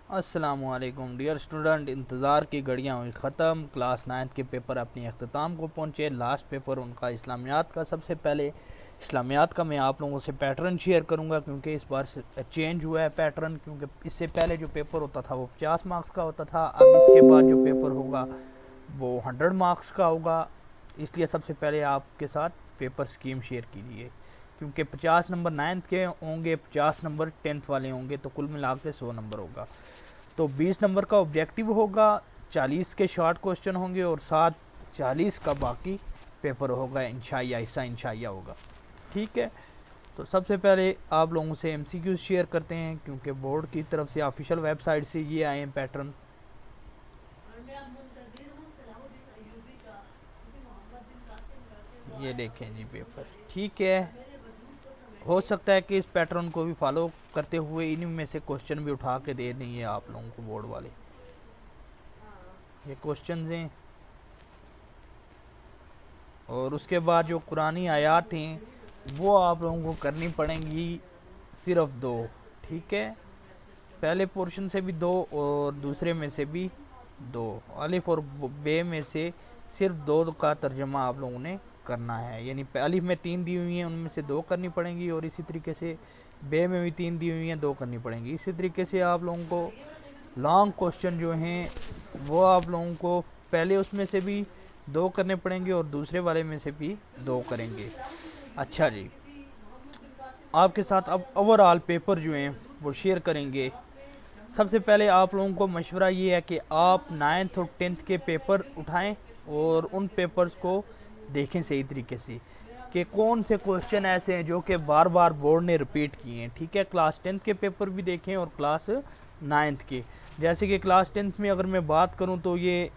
अस्सलामुअलैकुम dear student, इंतज़ार की घड़ियाँ हुई ख़त्म। क्लास 9th के पेपर अपनी अख्ताम को पहुँचे। लास्ट पेपर उनका इस्लामियात का। सबसे पहले इस्लामियात का मैं आप लोगों से पैटर्न शेयर करूंगा, क्योंकि इस बार से चेंज हुआ है पैटर्न। क्योंकि इससे पहले जो पेपर होता था वो 50 मार्क्स का होता था, अब इसके बाद जो पेपर होगा वो 100 मार्क्स का होगा। इसलिए सबसे पहले आपके साथ पेपर स्कीम शेयर कीजिए, क्योंकि 50 नंबर 9th के होंगे, 50 नंबर 10th वाले होंगे, तो कुल मिला के 100 नंबर होगा। तो 20 नंबर का ऑब्जेक्टिव होगा, 40 के शॉर्ट क्वेश्चन होंगे और साथ 40 का बाकी पेपर होगा। इंशाअल्लाह ऐसा इंशाअल्लाह होगा, ठीक है। तो सबसे पहले आप लोगों से एमसीक्यूज शेयर करते हैं, क्योंकि बोर्ड की तरफ से ऑफिशियल वेबसाइट से ये आए हैं पैटर्न। ये देखें जी पेपर, ठीक है। हो सकता है कि इस पैटर्न को भी फॉलो करते हुए इन्हीं में से क्वेश्चन भी उठा के दे देंगे आप लोगों को बोर्ड वाले। ये क्वेश्चन हैं, और उसके बाद जो कुरानी आयात हैं वो आप लोगों को करनी पड़ेंगी सिर्फ दो, ठीक है। पहले पोर्शन से भी दो और दूसरे में से भी दो। अलिफ और बे में से सिर्फ दो का तर्जमा आप लोगों ने करना है। यानी अलिफ में 3 दी हुई हैं, उनमें से 2 करनी पड़ेंगी, और इसी तरीके से बे में भी 3 दी हुई हैं, 2 करनी पड़ेंगी। इसी तरीके से आप लोगों को लॉन्ग क्वेश्चन जो हैं वो आप लोगों को पहले उसमें से भी 2 करने पड़ेंगे और दूसरे वाले में से भी 2 करेंगे। अच्छा जी, आपके साथ अब ओवरऑल पेपर जो हैं वो शेयर करेंगे। सबसे पहले आप लोगों को मशवरा ये है कि आप 9th और 10th के पेपर उठाएं और उन पेपर्स को देखें सही तरीके से कि कौन से क्वेश्चन ऐसे हैं जो कि बार बार बोर्ड ने रिपीट किए हैं, ठीक है। क्लास 10th के पेपर भी देखें और क्लास 9th के। जैसे कि क्लास 10th में अगर मैं बात करूं तो ये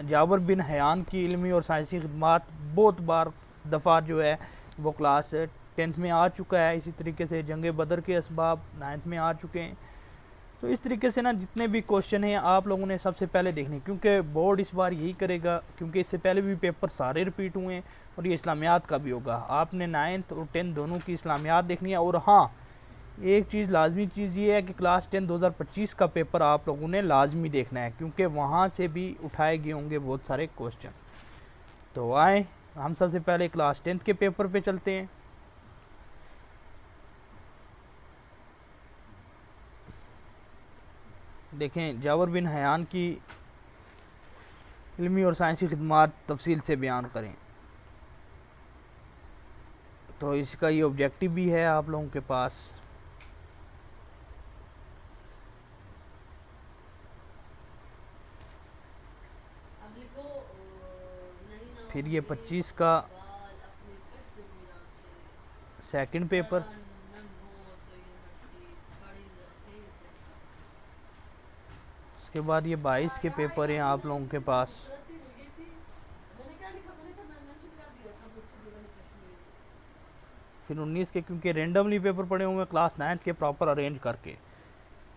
जाबर बिन हयान की इल्मी और साइंसी खिदमात बहुत बार दफ़ा जो है वो क्लास 10th में आ चुका है। इसी तरीके से जंग बदर के असबाब 9th में आ चुके हैं। तो इस तरीके से ना जितने भी क्वेश्चन हैं आप लोगों ने सबसे पहले देखने, क्योंकि बोर्ड इस बार यही करेगा, क्योंकि इससे पहले भी पेपर सारे रिपीट हुए हैं और ये इस्लामियात का भी होगा। आपने 9th और 10th दोनों की इस्लामियात देखनी है। और हाँ, एक चीज़ लाजमी चीज़ ये है कि क्लास 10 2025 का पेपर आप लोगों ने लाजमी देखना है, क्योंकि वहाँ से भी उठाए गए होंगे बहुत सारे क्वेश्चन। तो आए हम सबसे पहले क्लास 10th के पेपर पे चलते हैं। देखें, जावर बिन हयान की इल्मी और साइंसी खिदमात तफसील से बयान करें। तो इसका ये ऑब्जेक्टिव भी है आप लोगों के पास। फिर ये 25 का सेकंड पेपर, उसके बाद ये 22 के पेपर हैं आप लोगों के पास। फिर 19 के, क्योंकि रेंडमली पेपर पड़े हुए हैं क्लास 9th के प्रॉपर अरेंज करके।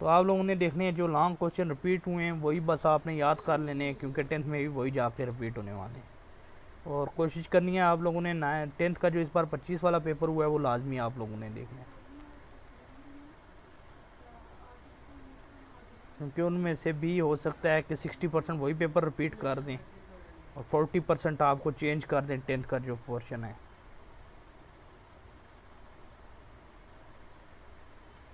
तो आप लोगों ने देखने हैं जो लॉन्ग क्वेश्चन रिपीट हुए हैं वही बस आपने याद कर लेने हैं, क्योंकि 10th में भी वही जाके रिपीट होने वाले हैं। और कोशिश करनी है आप लोगों ने 10th का जो इस बार 25 वाला पेपर हुआ है वो लाजमी आप लोगों ने देखना है, क्योंकि उनमें से भी हो सकता है कि 60% वही पेपर रिपीट कर दें और 40% आपको चेंज कर दें 10th का जो पोर्शन है।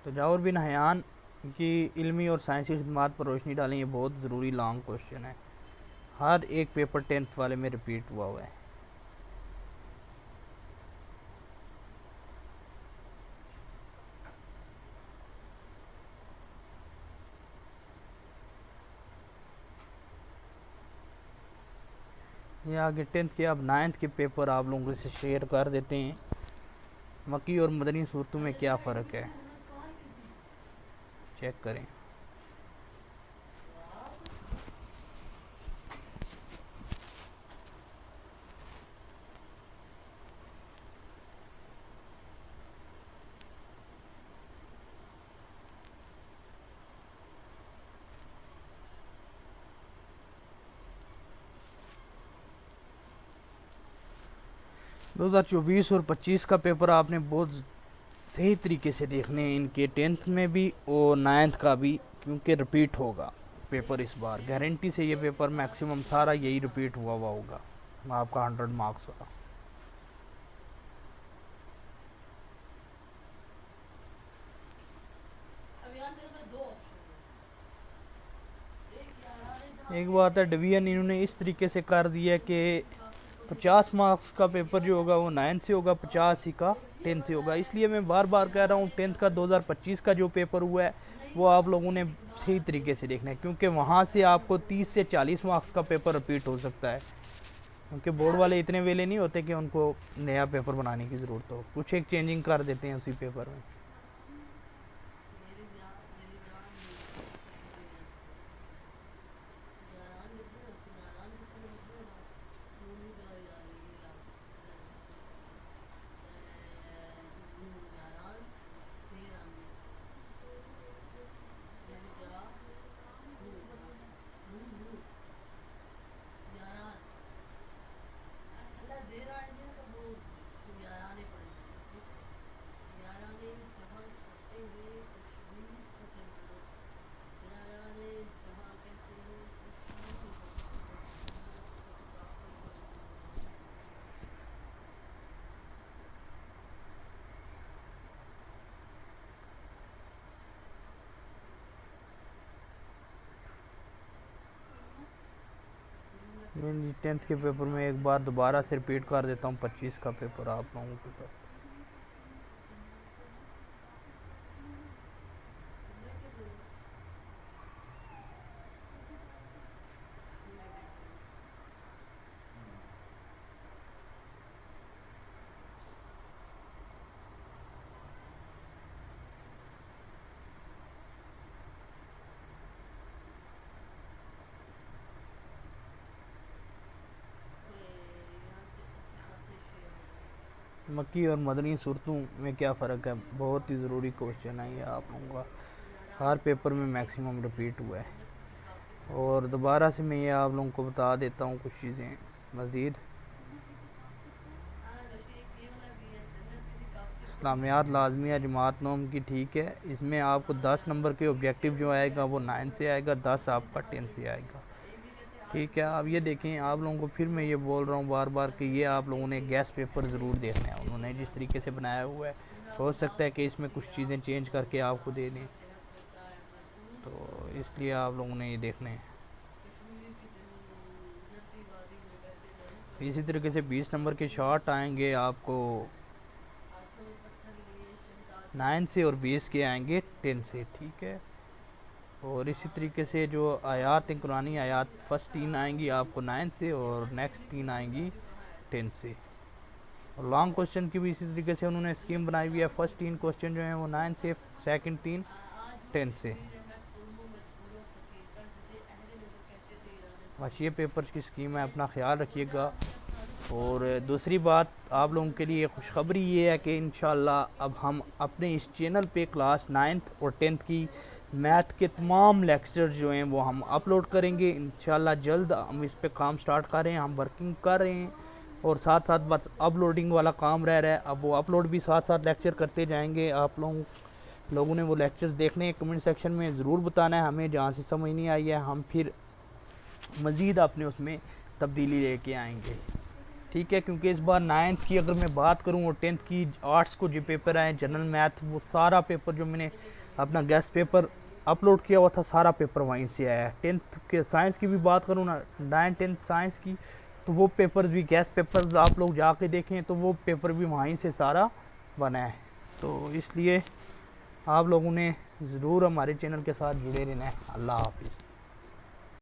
तो जावर बिन हयान की इल्मी और साइंसी खिदमात पर रोशनी डालें, ये बहुत ज़रूरी लॉन्ग क्वेश्चन है। हर एक पेपर 10th वाले में रिपीट हुआ है। ये आगे 10th के, अब 9th के पेपर आप लोगों से शेयर कर देते हैं। मक्की और मदनी सूरतों में क्या फ़र्क है, चेक करें। दो हज़ार 24 और 25 का पेपर आपने बहुत सही तरीके से देखने हैं, इनके 10th में भी और 9th का भी, क्योंकि रिपीट होगा पेपर इस बार, गारंटी से ये पेपर मैक्सिमम सारा यही रिपीट हुआ होगा आपका 100 मार्क्स वाला। एक बात है, डिवीजन इन्होंने इस तरीके से कर दिया कि 50 मार्क्स का पेपर जो होगा वो 9 से होगा, 50 ही का 10 से होगा। इसलिए मैं बार बार कह रहा हूँ 10th का 2025 का जो पेपर हुआ है वो आप लोगों ने सही तरीके से देखना है, क्योंकि वहाँ से आपको 30 से 40 मार्क्स का पेपर रिपीट हो सकता है, क्योंकि बोर्ड वाले इतने वेले नहीं होते कि उनको नया पेपर बनाने की ज़रूरत हो, कुछ एक चेंजिंग कर देते हैं उसी पेपर में। मैं 10th के पेपर में एक बार दोबारा से रिपीट कर देता हूँ 25 का पेपर आप लोगों के साथ। मक्की और मदनी सूरतों में क्या फ़र्क है, बहुत ही ज़रूरी क्वेश्चन है ये आप लोगों का, हर पेपर में मैक्सिमम रिपीट हुआ है। और दोबारा से मैं ये आप लोगों को बता देता हूँ कुछ चीज़ें मज़ीद। इस्लामियात लाजमिया जमात नोम की, ठीक है, इसमें आपको 10 नंबर के ऑब्जेक्टिव जो आएगा वो 9 से आएगा, 10 आपका 10 से आएगा, ठीक है। अब ये देखें, आप लोगों को फिर मैं ये बोल रहा हूँ बार बार कि ये आप लोगों ने गैस पेपर ज़रूर देखना है, उन्होंने जिस तरीके से बनाया हुआ है हो सकता है कि इसमें कुछ चीज़ें चेंज करके आपको दे दें, तो इसलिए आप लोगों ने ये देखने हैं। इसी तरीके से 20 नंबर के शॉर्ट आएंगे आपको 9 से, और 20 के आएंगे 10 से, ठीक है। और इसी तरीके से जो आयात हैं, कुरानी आयात, फर्स्ट 3 आएंगी आपको 9 से और नेक्स्ट 3 आएंगी 10 से। और लॉन्ग क्वेश्चन की भी इसी तरीके से उन्होंने स्कीम बनाई हुई है, फर्स्ट 3 क्वेश्चन जो हैं वो 9 से, सेकंड 3 10 से। बस ये पेपर्स की स्कीम है, अपना ख्याल रखिएगा। और दूसरी बात आप लोगों के लिए खुशखबरी ये है कि इंशाल्लाह अब हम अपने इस चैनल पे क्लास 9th और 10th की मैथ के तमाम लेक्चर जो हैं वो हम अपलोड करेंगे इंशाल्लाह। जल्द हम इस पे काम स्टार्ट कर रहे हैं, हम वर्किंग कर रहे हैं, और साथ साथ बस अपलोडिंग वाला काम रह रहा है। अब वो अपलोड भी साथ साथ लेक्चर करते जाएंगे। आप लोगों ने वो लेक्चर्स देखने हैं, कमेंट सेक्शन में ज़रूर बताना है हमें, जहाँ से समझ नहीं आई है हम फिर मज़ीद अपने उसमें तब्दीली लेके आएंगे, ठीक है। क्योंकि इस बार 9th की अगर मैं बात करूं और 10th की आर्ट्स को जो पेपर आए जनरल मैथ, वो सारा पेपर जो मैंने अपना गेस्ट पेपर अपलोड किया हुआ था सारा पेपर वहीं से आया है। 10th के साइंस की भी बात करूं ना, 9 10 साइंस की, तो वो पेपर भी गेस्ट पेपर आप लोग जाके देखें तो वो पेपर भी वहीं से सारा बना है। तो इसलिए आप लोगों ने ज़रूर हमारे चैनल के साथ जुड़े रहना है। अल्लाह हाफिज़।